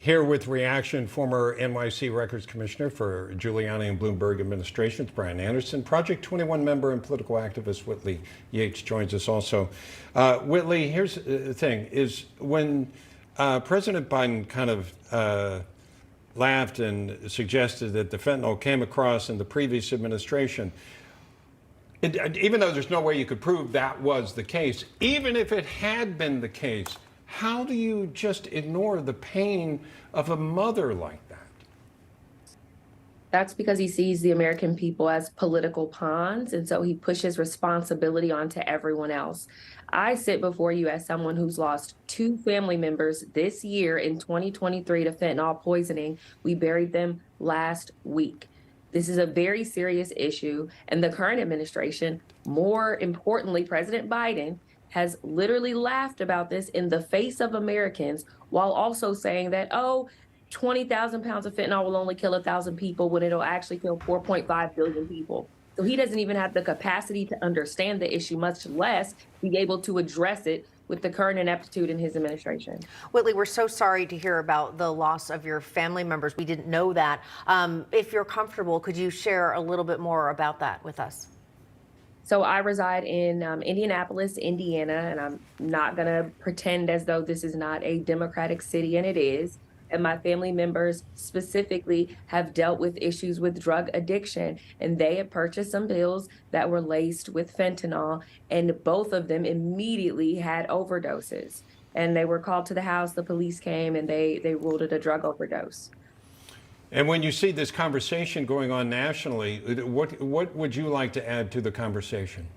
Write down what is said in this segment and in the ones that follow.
Here with reaction, former NYC Records Commissioner for Giuliani and Bloomberg administrations, Brian Anderson. Project 21 member and political activist Whitley Yates joins us also. Whitley, here's the thing, is when President Biden kind of laughed and suggested that the fentanyl came across in the previous administration, even though there's no way you could prove that was the case, even if it had been the case, how do you just ignore the pain of a mother like that? That's because he sees the American people as political pawns, and so he pushes responsibility onto everyone else. I sit before you as someone who's lost 2 family members this year in 2023 to fentanyl poisoning. We buried them last week. This is a very serious issue, and the current administration, more importantly, President Biden, has literally laughed about this in the face of Americans while also saying that, 20,000 pounds of fentanyl will only kill 1,000 people when it'll actually kill 4.5 billion people. So he doesn't even have the capacity to understand the issue, much less be able to address it with the current ineptitude in his administration. Whitley, we're so sorry to hear about the loss of your family members. We didn't know that. If you're comfortable, could you share a little bit more about that with us? So I reside in Indianapolis, Indiana, and I'm not going to pretend as though this is not a Democratic city, and it is. And my family members specifically have dealt with issues with drug addiction, and they had purchased some pills that were laced with fentanyl, and both of them immediately had overdoses. And they were called to the house, the police came, and they ruled it a drug overdose. And when you see this conversation going on nationally, what would you like to add to the conversation?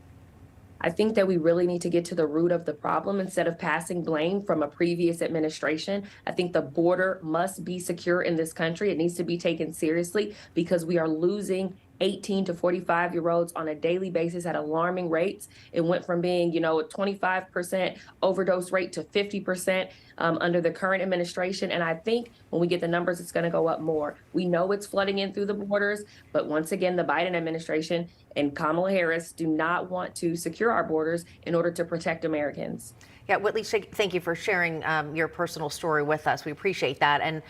I think that we really need to get to the root of the problem instead of passing blame from a previous administration. I think the border must be secure in this country. It needs to be taken seriously because we are losing 18 to 45-year-olds on a daily basis at alarming rates. It went from being, a 25% overdose rate to 50% under the current administration. And I think when we get the numbers, it's going to go up more. We know it's flooding in through the borders, but once again, the Biden administration and Kamala Harris do not want to secure our borders in order to protect Americans. Yeah, Whitley, thank you for sharing your personal story with us. We appreciate that. And,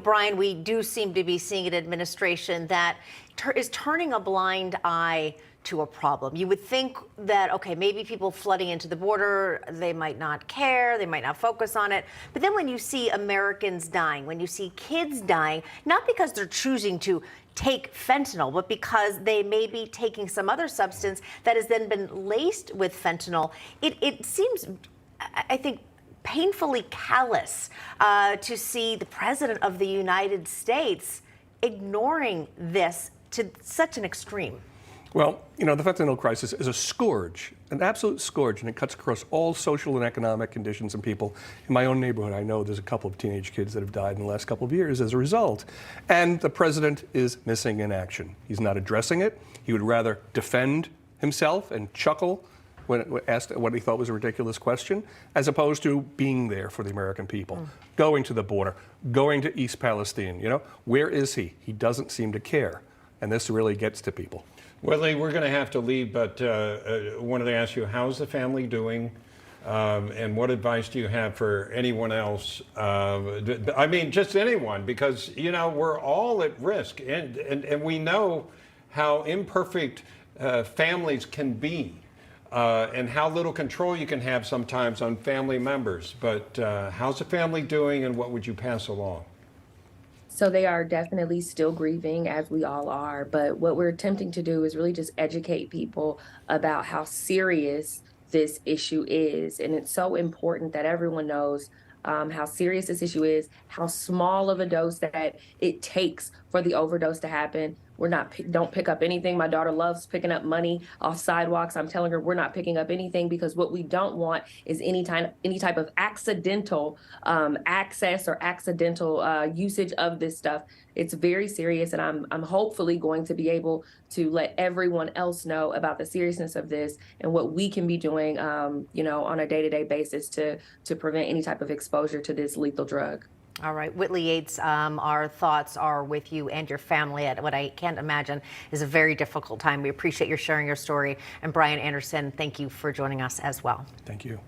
Brian, we do seem to be seeing an administration that is turning a blind eye to a problem. You would think that, okay, maybe people flooding into the border, they might not care, they might not focus on it. But then when you see Americans dying, when you see kids dying, not because they're choosing to take fentanyl, but because they may be taking some other substance that has then been laced with fentanyl, it seems, I think, painfully callous to see the President of the United States ignoring this to such an extreme. Well, the fentanyl crisis is a scourge, an absolute scourge, and it cuts across all social and economic conditions and people. In my own neighborhood, I know there's a couple of teenage kids that have died in the last couple of years as a result. And the president is missing in action. He's not addressing it. He would rather defend himself and chuckle when asked what he thought was a ridiculous question, as opposed to being there for the American people, going to the border, going to East Palestine. Where is he? He doesn't seem to care. And this really gets to people. Whitley, we're going to have to leave, but wanted to ask you, how's the family doing? And what advice do you have for anyone else? I mean, just anyone, because, we're all at risk. And we know how imperfect families can be and how little control you can have sometimes on family members. But how's the family doing, and what would you pass along? So they are definitely still grieving, as we all are. But what we're attempting to do is really just educate people about how serious this issue is. And it's so important that everyone knows how serious this issue is, how small of a dose that it takes for the overdose to happen. Don't pick up anything. My daughter loves picking up money off sidewalks. I'm telling her we're not picking up anything because what we don't want is any type of accidental access or accidental usage of this stuff. It's very serious, and I'm hopefully going to be able to let everyone else know about the seriousness of this and what we can be doing, on a day-to-day basis to prevent any type of exposure to this lethal drug. All right, Whitley Yates, our thoughts are with you and your family at what I can't imagine is a very difficult time. We appreciate your sharing your story. And Brian Anderson, thank you for joining us as well. Thank you.